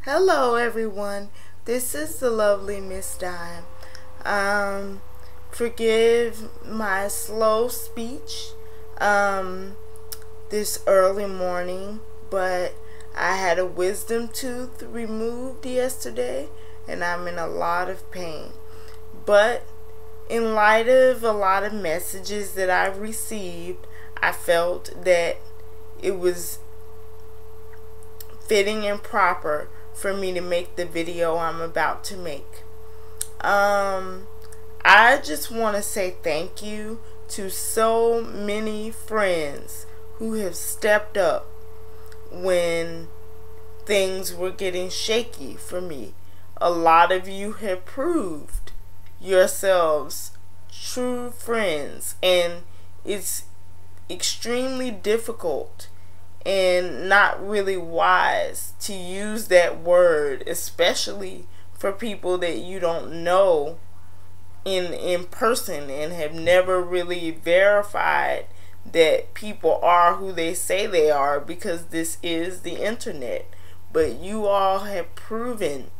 Hello everyone, this is the lovely Miss Dime. Forgive my slow speech this early morning, but I had a wisdom tooth removed yesterday and I'm in a lot of pain. But in light of a lot of messages that I've received, I felt that it was fitting and proper for me to make the video I'm about to make. I just want to say thank you to so many friends who have stepped up when things were getting shaky for me. A lot of you have proved yourselves true friends, and it's extremely difficult and not really wise to use that word, especially for people that you don't know in person and have never really verified that people are who they say they are, because this is the internet. But you all have proven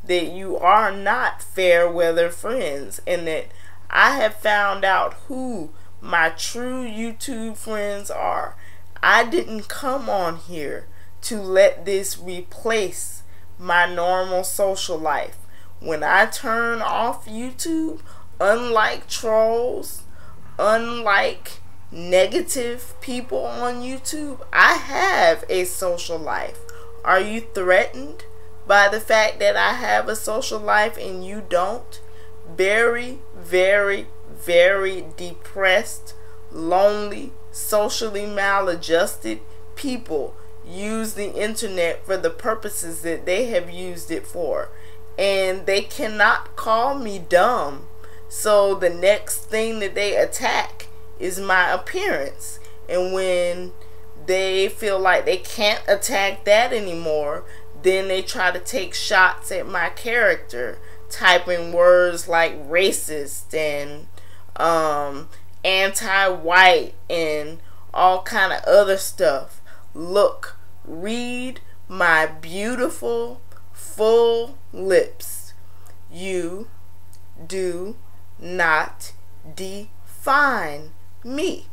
that you are not fair weather friends, and that I have found out who my true YouTube friends are. I didn't come on here to let this replace my normal social life. When I turn off YouTube, unlike trolls, unlike negative people on YouTube, I have a social life. Are you threatened by the fact that I have a social life and you don't? Very, very, very depressed, lonely, socially maladjusted people use the internet for the purposes that they have used it for, and they cannot call me dumb. So the next thing that they attack is my appearance, and when they feel like they can't attack that anymore, then they try to take shots at my character, typing words like racist and anti-white and all kind of other stuff. Look, read my beautiful full lips. You do not define me.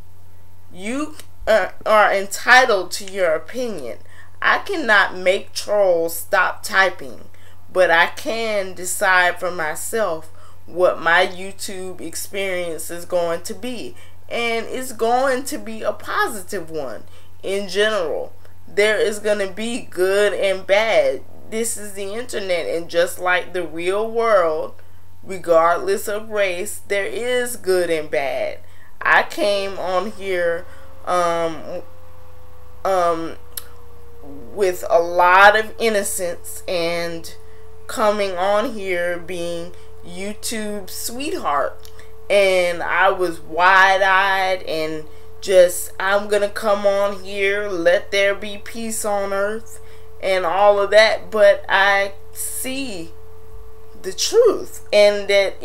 You are entitled to your opinion. I cannot make trolls stop typing, but I can decide for myself what my YouTube experience is going to be, and it's going to be a positive one. In general, there is going to be good and bad. This is the internet, and just like the real world, regardless of race, there is good and bad. I came on here with a lot of innocence, and coming on here being YouTube's sweetheart, and I was wide-eyed and just, I'm gonna come on here, let there be peace on earth and all of that. But I see the truth, and that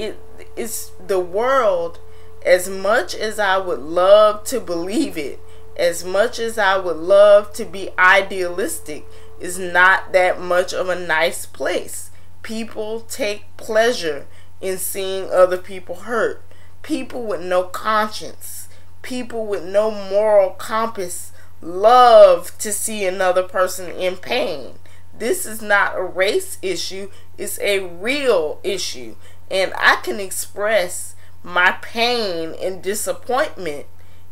it's the world, as much as I would love to believe it, as much as I would love to be idealistic, is not that much of a nice place. People take pleasure in seeing other people hurt. People with no conscience, people with no moral compass, love to see another person in pain. This is not a race issue, it's a real issue. And I can express my pain and disappointment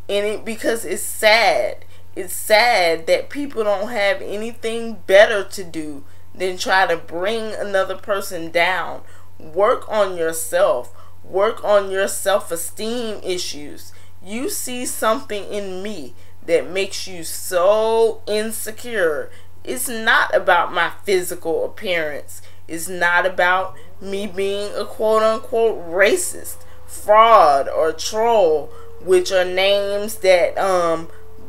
in it because it's sad. It's sad that people don't have anything better to do than try to bring another person down. Work on yourself. Work on your self-esteem issues. You see something in me that makes you so insecure. It's not about my physical appearance. It's not about me being a quote-unquote racist, fraud, or troll, which are names that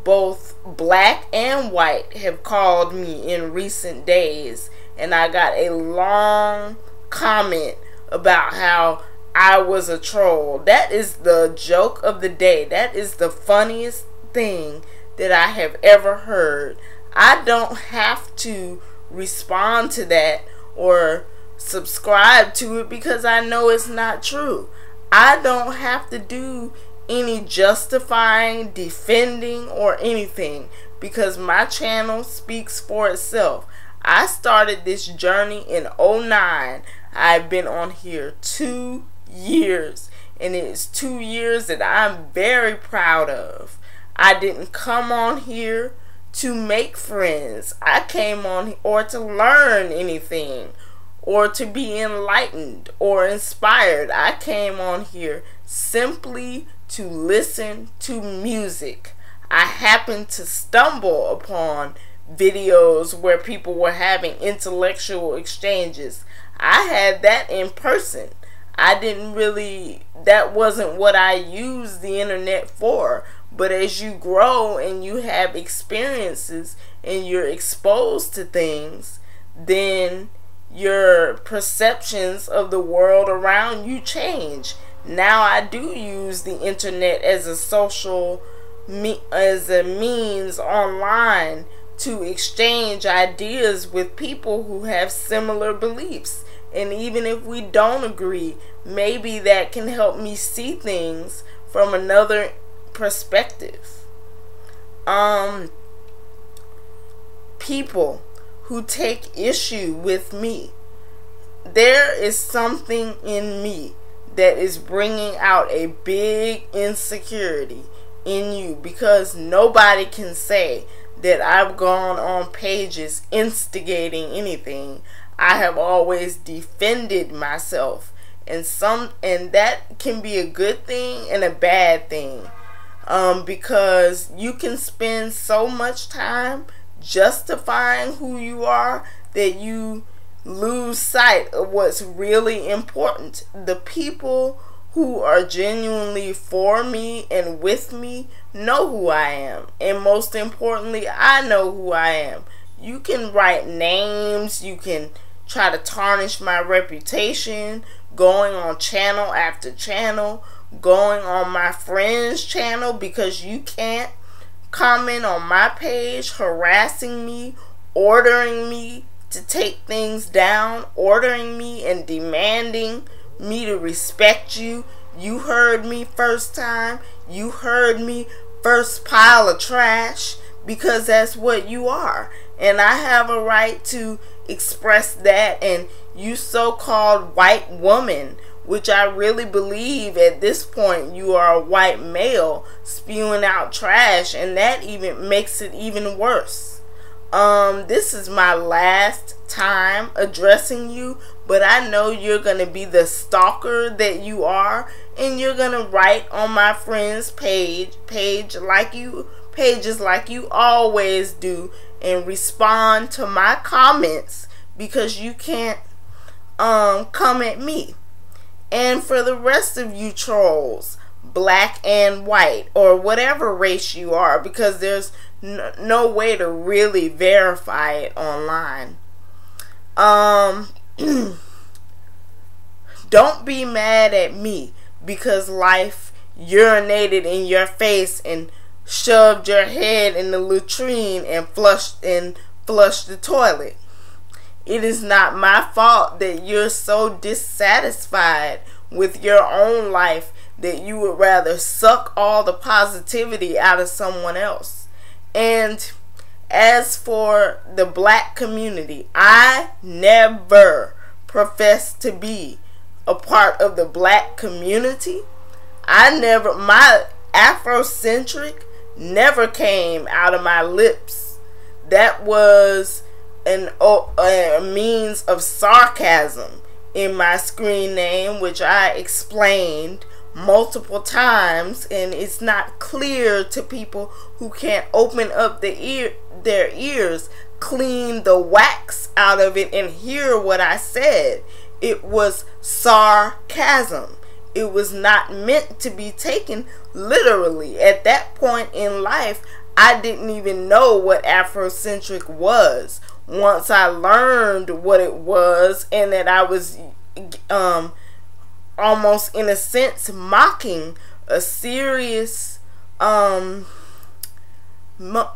both black and white have called me in recent days. And I got a long comment about how I was a troll. That is the joke of the day. That is the funniest thing that I have ever heard. I don't have to respond to that or subscribe to it because I know it's not true. I don't have to do any justifying, defending, or anything because my channel speaks for itself. I started this journey in 2009. I've been on here 2 years, and it is 2 years that I'm very proud of. I didn't come on here to make friends. I came on or to learn anything or to be enlightened or inspired. I came on here simply to listen to music. I happened to stumble upon videos where people were having intellectual exchanges. I had that in person. That wasn't what I used the internet for. But as you grow and you have experiences and you're exposed to things, then your perceptions of the world around you change. Now I do use the internet as a means online to exchange ideas with people who have similar beliefs. And even if we don't agree, maybe that can help me see things from another perspective. People who take issue with me, there is something in me that is bringing out a big insecurity in you, because nobody can say that I've gone on pages instigating anything. I have always defended myself, and that can be a good thing and a bad thing, because you can spend so much time justifying who you are that you lose sight of what's really important. The people who are genuinely for me and with me know who I am, and most importantly, I know who I am. You can write names, you can try to tarnish my reputation, going on channel after channel, going on my friend's channel because you can't comment on my page, harassing me, ordering me to take things down, ordering me and demanding me to respect you. You heard me first time. You heard me first pile of trash, because that's what you are. And I have a right to express that. And you so-called white woman, which I really believe at this point you are a white male spewing out trash, and that even makes it even worse. This is my last time addressing you, but I know you're going to be the stalker that you are, and you're going to write on my friend's pages like you always do, and respond to my comments, because you can't come at me. And for the rest of you trolls, black and white, or whatever race you are, because there's no way to really verify it online. Don't be mad at me because life urinated in your face and shoved your head in the latrine and flushed the toilet. It is not my fault that you're so dissatisfied with your own life that you would rather suck all the positivity out of someone else. And as for the black community, I never professed to be a part of the black community. My Afrocentric never came out of my lips. That was a means of sarcasm in my screen name, which I explained multiple times, and it's not clear to people who can't open up their ears, clean the wax out of it, and hear what I said. It was sarcasm. It was not meant to be taken literally. At that point in life, I didn't even know what Afrocentric was. Once I learned what it was, and that I was almost in a sense mocking a serious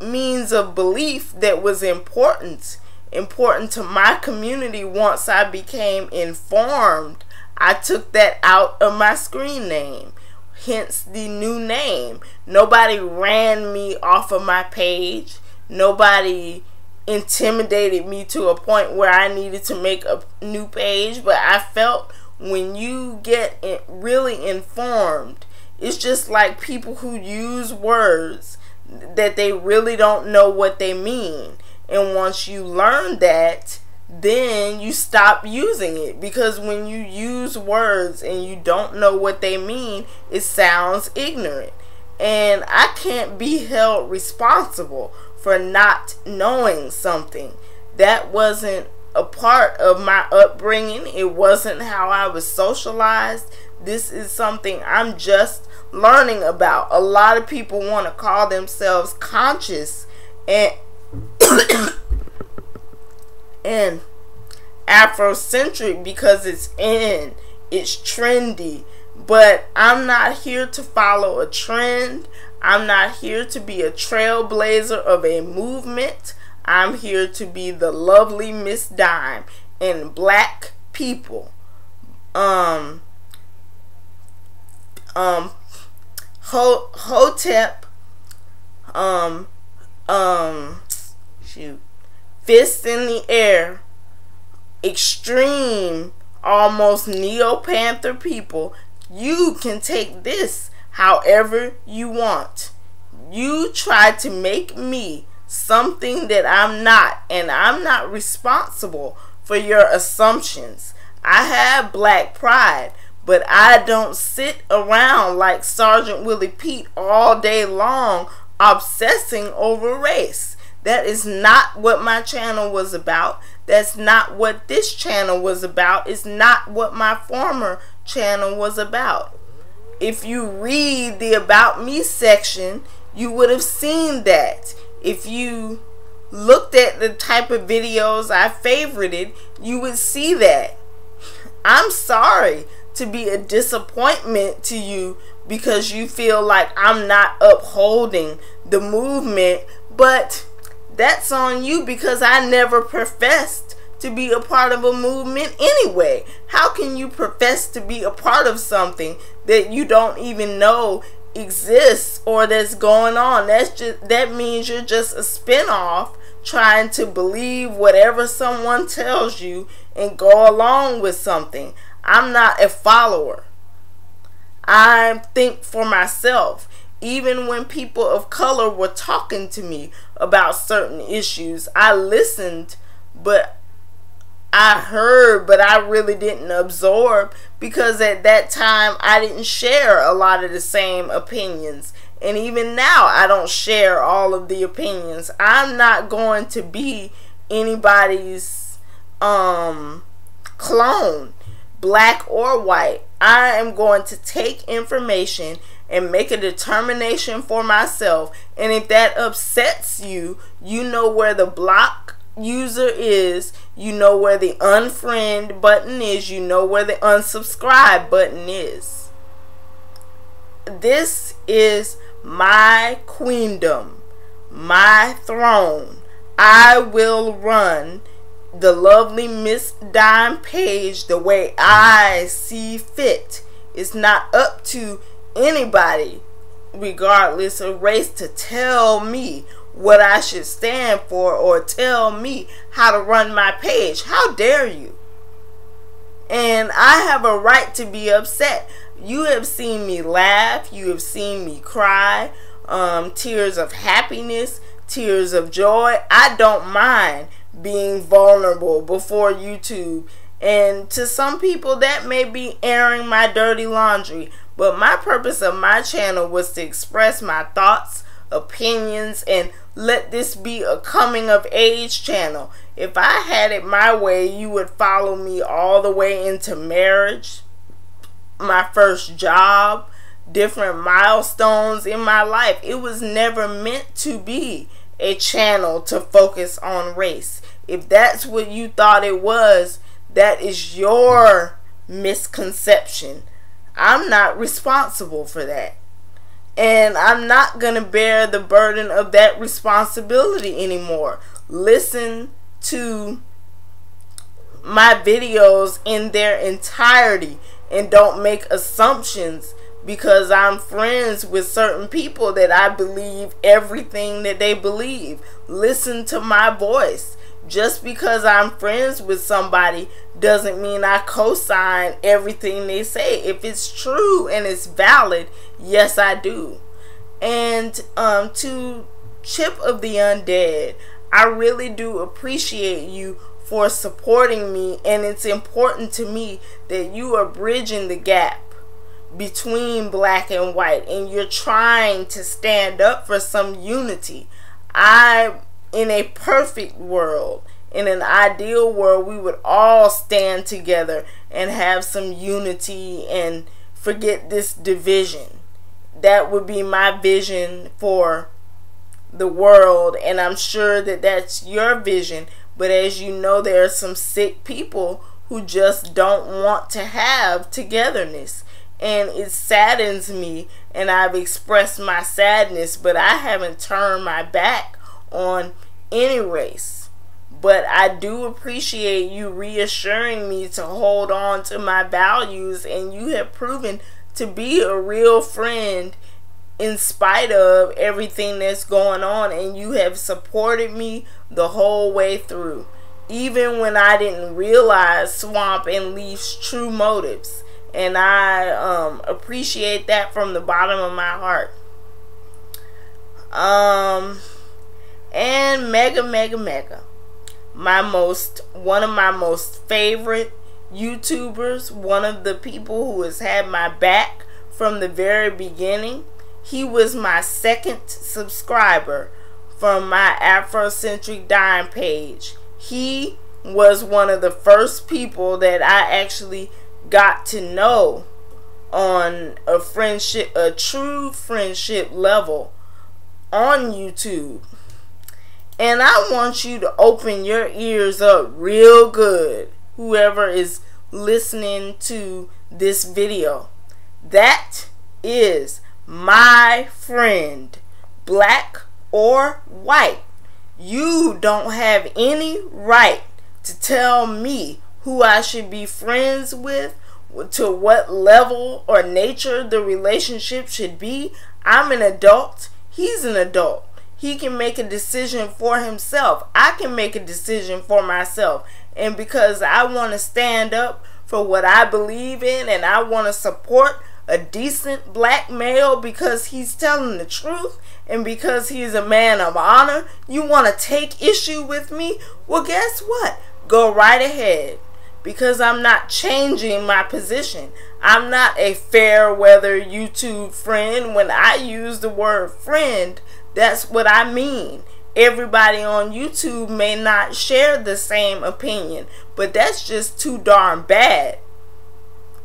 means of belief that was important important to my community once I became informed, I took that out of my screen name. Hence the new name. Nobody ran me off of my page. Nobody intimidated me to a point where I needed to make a new page. But I felt when you get really informed, it's just like people who use words that they really don't know what they mean. And once you learn that, then you stop using it, because when you use words and you don't know what they mean, it sounds ignorant. And I can't be held responsible for not knowing something. That wasn't a part of my upbringing. It wasn't how I was socialized. This is something I'm just learning about. A lot of people want to call themselves conscious and and Afrocentric because it's trendy. But I'm not here to follow a trend. I'm not here to be a trailblazer of a movement. I'm here to be the lovely Miss Dime. And black people, Hotep, fists in the air, extreme, almost Neo-Panther people, you can take this however you want. You try to make me something that I'm not, and I'm not responsible for your assumptions. I have black pride, but I don't sit around like Sergeant Willie Pete all day long obsessing over race. That is not what my channel was about. That's not what this channel was about. It's not what my former channel was about. If you read the About Me section, you would have seen that. If you looked at the type of videos I favorited, you would see that. I'm sorry to be a disappointment to you because you feel like I'm not upholding the movement, but that's on you, because I never professed to be a part of a movement anyway. How can you profess to be a part of something that you don't even know exists or that's going on? That means you're just a spinoff trying to believe whatever someone tells you and go along with something. I'm not a follower. I think for myself. Even when people of color were talking to me about certain issues, I listened, but I heard, but I really didn't absorb, because at that time I didn't share a lot of the same opinions. And even now I don't share all of the opinions. I'm not going to be anybody's clone, black or white. I am going to take information and make a determination for myself. And if that upsets you, you know where the block user is, you know where the unfriend button is, you know where the unsubscribe button is. This is my queendom, my throne. I will run the lovely Miss Dime page the way I see fit. It's not up to anybody, regardless of race, to tell me what I should stand for or tell me how to run my page. How dare you? And I have a right to be upset. You have seen me laugh. You have seen me cry. Tears of happiness, tears of joy. I don't mind being vulnerable before YouTube. And to some people that may be airing my dirty laundry. But my purpose of my channel was to express my thoughts, opinions, and let this be a coming of age channel. If I had it my way, you would follow me all the way into marriage, my first job, different milestones in my life. It was never meant to be a channel to focus on race. If that's what you thought it was, that is your misconception. I'm not responsible for that. And I'm not going to bear the burden of that responsibility anymore. Listen to my videos in their entirety and don't make assumptions because I'm friends with certain people that I believe everything that they believe. Listen to my voice. Just because I'm friends with somebody doesn't mean I co-sign everything they say. If it's true and it's valid, yes, I do. And to Chip of the Undead, I really do appreciate you for supporting me, and it's important to me that you are bridging the gap between black and white, and you're trying to stand up for some unity. In a perfect world, in an ideal world, we would all stand together and have some unity and forget this division. That would be my vision for the world, and I'm sure that that's your vision. But as you know, there are some sick people who just don't want to have togetherness, and it saddens me, and I've expressed my sadness, but I haven't turned my back on any race. But I do appreciate you reassuring me to hold on to my values, and you have proven to be a real friend in spite of everything that's going on, and you have supported me the whole way through, even when I didn't realize Swamp and Leaf's true motives, and I appreciate that from the bottom of my heart. And mega one of my most favorite YouTubers, one of the people who has had my back from the very beginning. He was my second subscriber from my Afrocentric Dime page. He was one of the first people that I actually got to know on a friendship, a true friendship level on YouTube. And I want you to open your ears up real good, whoever is listening to this video. That is my friend, black or white. You don't have any right to tell me who I should be friends with, to what level or nature the relationship should be. I'm an adult. He's an adult. He can make a decision for himself. I can make a decision for myself. And because I want to stand up for what I believe in, and I want to support a decent black male because he's telling the truth, and because he's a man of honor, you want to take issue with me? Well, guess what? Go right ahead. Because I'm not changing my position. I'm not a fair weather YouTube friend. When I use the word friend, that's what I mean. Everybody on YouTube may not share the same opinion, but that's just too darn bad.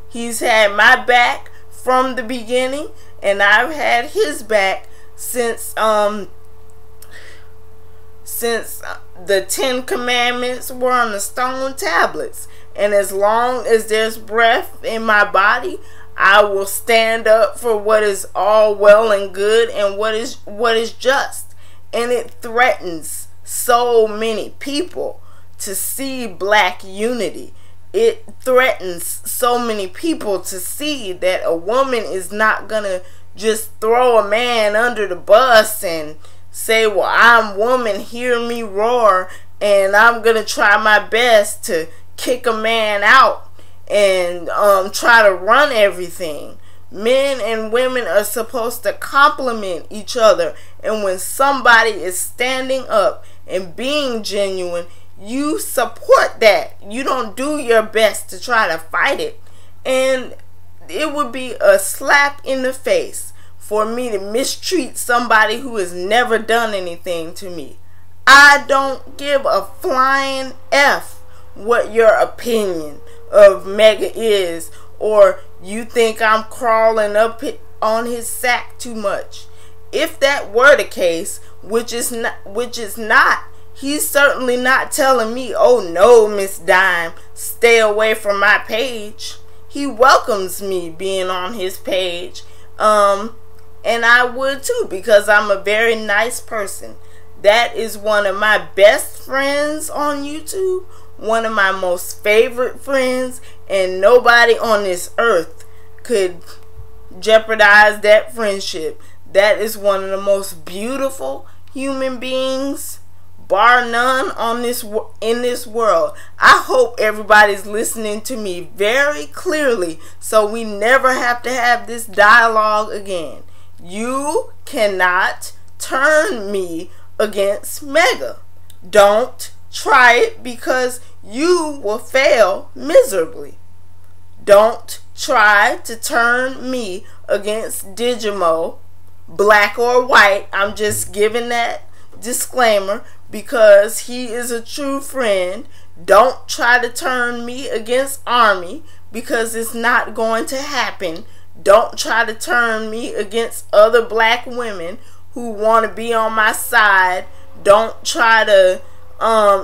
He's had my back from the beginning, and I've had his back since the 10 Commandments were on the stone tablets. And as long as there's breath in my body, I will stand up for what is all well and good and what is just. And it threatens so many people to see black unity. It threatens so many people to see that a woman is not gonna just throw a man under the bus and say, well, I'm woman, hear me roar, and I'm gonna try my best to kick a man out and try to run everything. Men and women are supposed to complement each other, and when somebody is standing up and being genuine, you support that. You don't do your best to try to fight it. And it would be a slap in the face for me to mistreat somebody who has never done anything to me. I don't give a flying F what your opinion of Mega is, or you think I'm crawling up on his sack too much. If that were the case, which is not, he's certainly not telling me, oh no, Miss Dime, stay away from my page. He welcomes me being on his page, and I would too, because I'm a very nice person. That is one of my best friends on YouTube, one of my most favorite friends, and nobody on this earth could jeopardize that friendship. That is one of the most beautiful human beings, bar none, in this world. I hope everybody's listening to me very clearly so we never have to have this dialogue again. You cannot turn me against Mega. Don't try it, because you will fail miserably. Don't try to turn me against Digimo, black or white. I'm just giving that disclaimer because he is a true friend. Don't try to turn me against Army, because it's not going to happen. Don't try to turn me against other black women who want to be on my side. Don't try to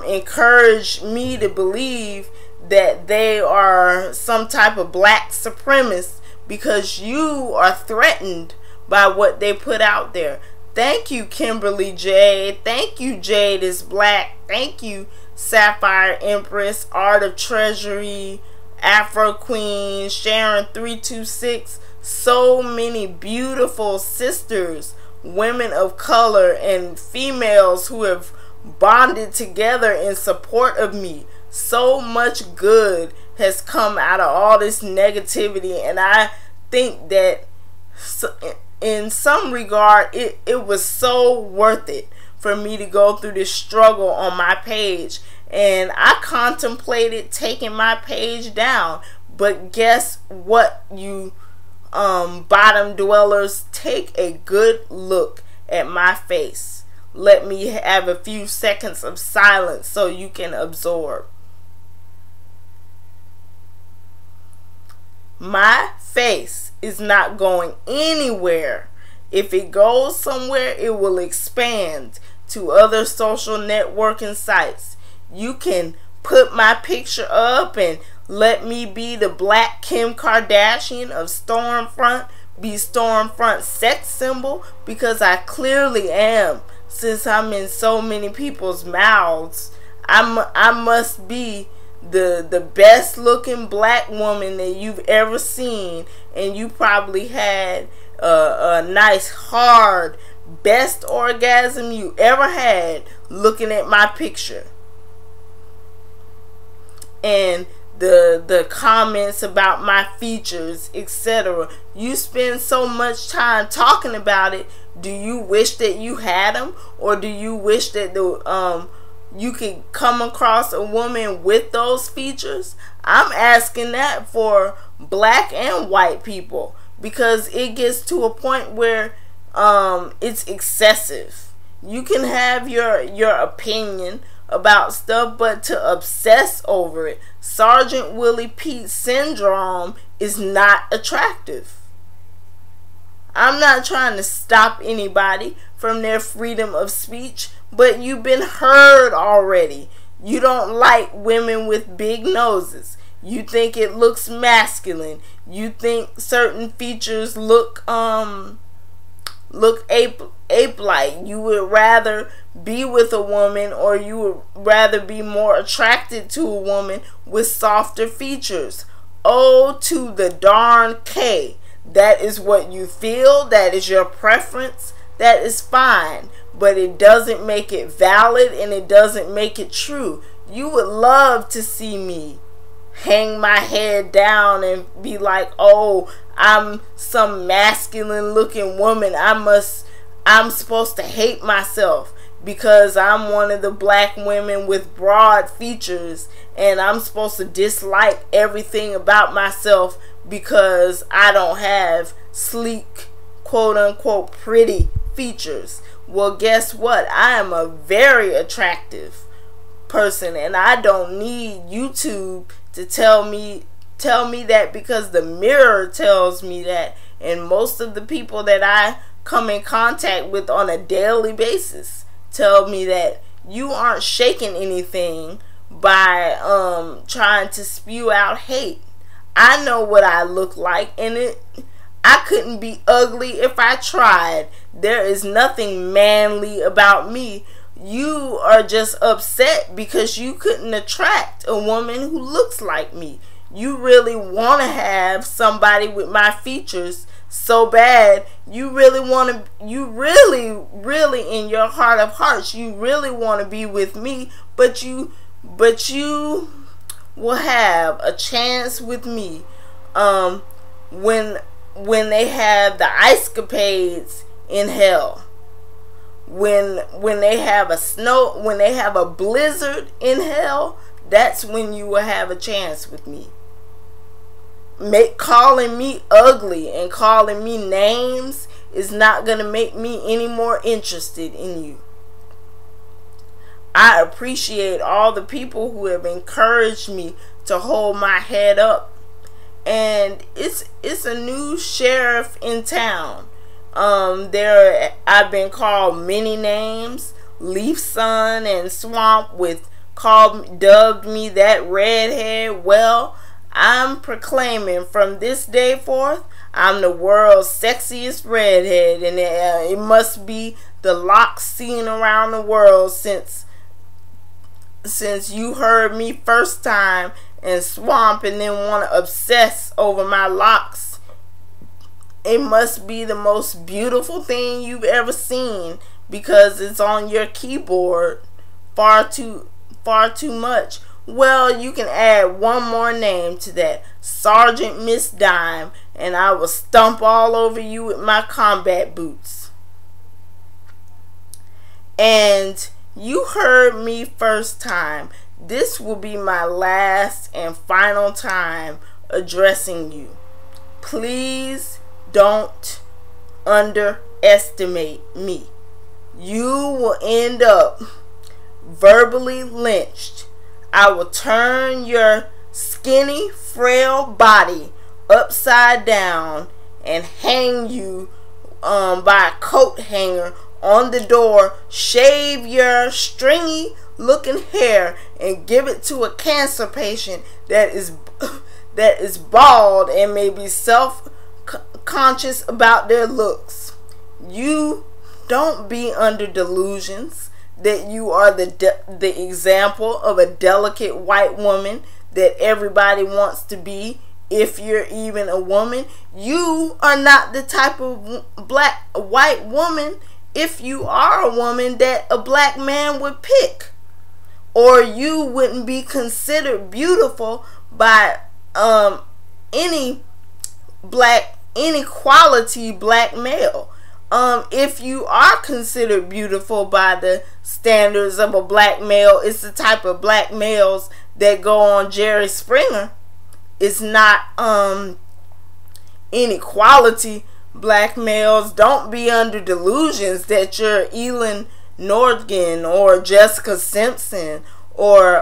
encourage me to believe that they are some type of black supremacist, because you are threatened by what they put out there. Thank you, Kimberly Jade. Thank you, Jade is Black. Thank you, Sapphire Empress, Art of Treasury, Afro Queen, Sharon 326. So many beautiful sisters, women of color, and females who have bonded together in support of me. So much good has come out of all this negativity, and I think that in some regard it was so worth it for me to go through this struggle on my page. And I contemplated taking my page down, but guess what, you bottom dwellers? Take a good look at my face. Let me have a few seconds of silence so you can absorb. My face is not going anywhere. If it goes somewhere, it will expand to other social networking sites. You can put my picture up and let me be the black Kim Kardashian of Stormfront, be Stormfront sex symbol, because I clearly am. Since I'm in so many people's mouths, I must be the best looking black woman that you've ever seen, and you probably had a nice hard best orgasm you ever had looking at my picture. And the comments about my features, etc. You spend so much time talking about it. Do you wish that you had them, or do you wish that you could come across a woman with those features? I'm asking that for black and white people, because it gets to a point where it's excessive. You can have your opinion about stuff, but to obsess over it, Sergeant Willie Pete syndrome, is not attractive. I'm not trying to stop anybody from their freedom of speech, but you've been heard already. You don't like women with big noses. You think it looks masculine. You think certain features look ape-like. You would rather be with a woman, or you would rather be more attracted to a woman with softer features. Oh, to the darn K. That is what you feel. That is your preference. That is fine. But it doesn't make it valid, and it doesn't make it true. You would love to see me hang my head down and be like, oh, I'm some masculine looking woman. I'm supposed to hate myself because I'm one of the black women with broad features, and I'm supposed to dislike everything about myself because I don't have sleek, quote unquote, pretty features. Well, guess what? I am a very attractive person, and I don't need YouTube to tell me that, because the mirror tells me that, and most of the people that I come in contact with on a daily basis tell me that you aren't shaking anything by trying to spew out hate. I know what I look like, and I couldn't be ugly if I tried. There is nothing manly about me. You are just upset because you couldn't attract a woman who looks like me. You really want to have somebody with my features so bad. You really in your heart of hearts, you really want to be with me, but you will have a chance with me when they have the ice capades in hell. When they have a blizzard in hell, that's when you will have a chance with me. Calling me ugly and calling me names is not going to make me any more interested in you. I appreciate all the people who have encouraged me to hold my head up. And it's a new sheriff in town. I've been called many names. Leaf Sun and Swamp dubbed me that redhead. Well, I'm proclaiming from this day forth, I'm the world's sexiest redhead, and it must be the locks seen around the world since you heard me first time and Swamp and then want to obsess over my locks. It must be the most beautiful thing you've ever seen because it's on your keyboard far too much. Well, you can add one more name to that, Sergeant Miss Dime, and I will stomp all over you with my combat boots. And you heard me first time. This will be my last and final time addressing you. Please don't underestimate me. You will end up verbally lynched. I will turn your skinny, frail body upside down and hang you by a coat hanger on the door, shave your stringy looking hair and give it to a cancer patient that is bald and may be self-conscious about their looks. You don't be under delusions that you are the example of a delicate white woman that everybody wants to be. If you're even a woman, you are not the type of white woman, if you are a woman, that a black man would pick. Or you wouldn't be considered beautiful by any quality black male. If you are considered beautiful by the standards of a black male, it's the type of black males that go on Jerry Springer. It's not inequality black males. Don't be under delusions that you're Elin Nordgen or Jessica Simpson or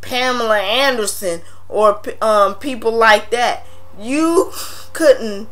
Pamela Anderson or people like that. You couldn't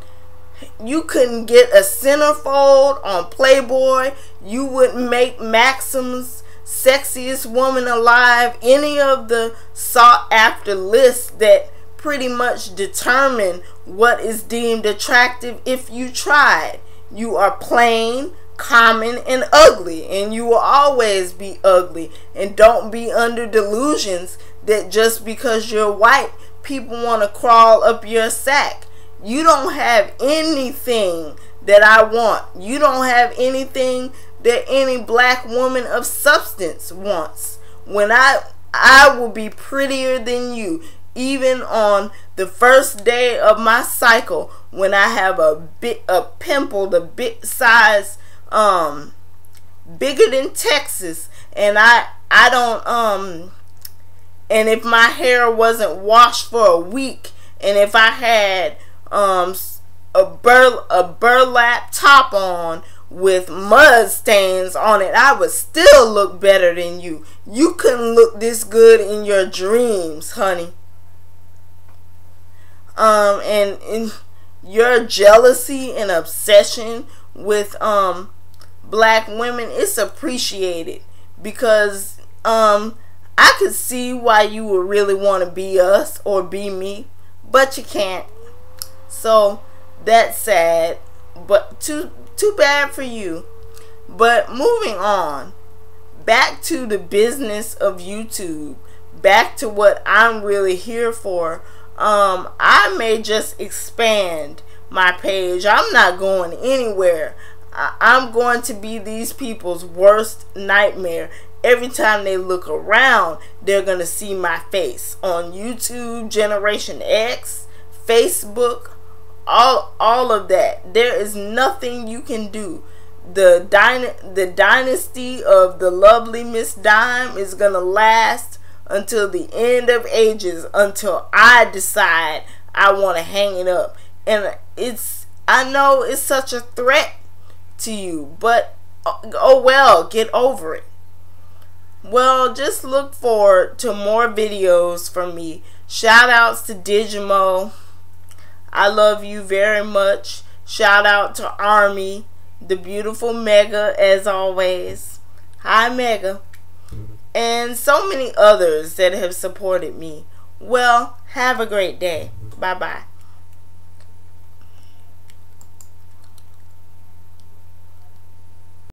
get a centerfold on Playboy. You wouldn't make Maxim's Sexiest Woman Alive, any of the sought after lists that pretty much determine what is deemed attractive if you tried. You are plain, common, and ugly, and you will always be ugly. And don't be under delusions that just because you're white, people want to crawl up your sack. You don't have anything that I want. You don't have anything that any black woman of substance wants. When I will be prettier than you, even on the first day of my cycle, when I have a pimple the big size, bigger than Texas, and I don't and if my hair wasn't washed for a week, and if I had a burlap top on with mud stains on it, I would still look better than you. You couldn't look this good in your dreams, honey. And your jealousy and obsession with black women, it's appreciated, because I could see why you would really want to be us or be me, but you can't. So that's sad, but too bad for you. But moving on, back to the business of YouTube, back to what I'm really here for. I may just expand my page. I'm not going anywhere. I'm going to be these people's worst nightmare. Every time they look around, they're going to see my face on YouTube, Generation X, Facebook, all of that. There is nothing you can do. The dynasty of the lovely Miss Dime is going to last until the end of ages, until I decide I want to hang it up. And I know it's such a threat to you, but oh well, get over it. Well, just look forward to more videos from me. Shout outs to Digimo. I love you very much. Shout out to Army, the beautiful Mega, as always. Hi, Mega. And so many others that have supported me. Well, have a great day. Bye-bye.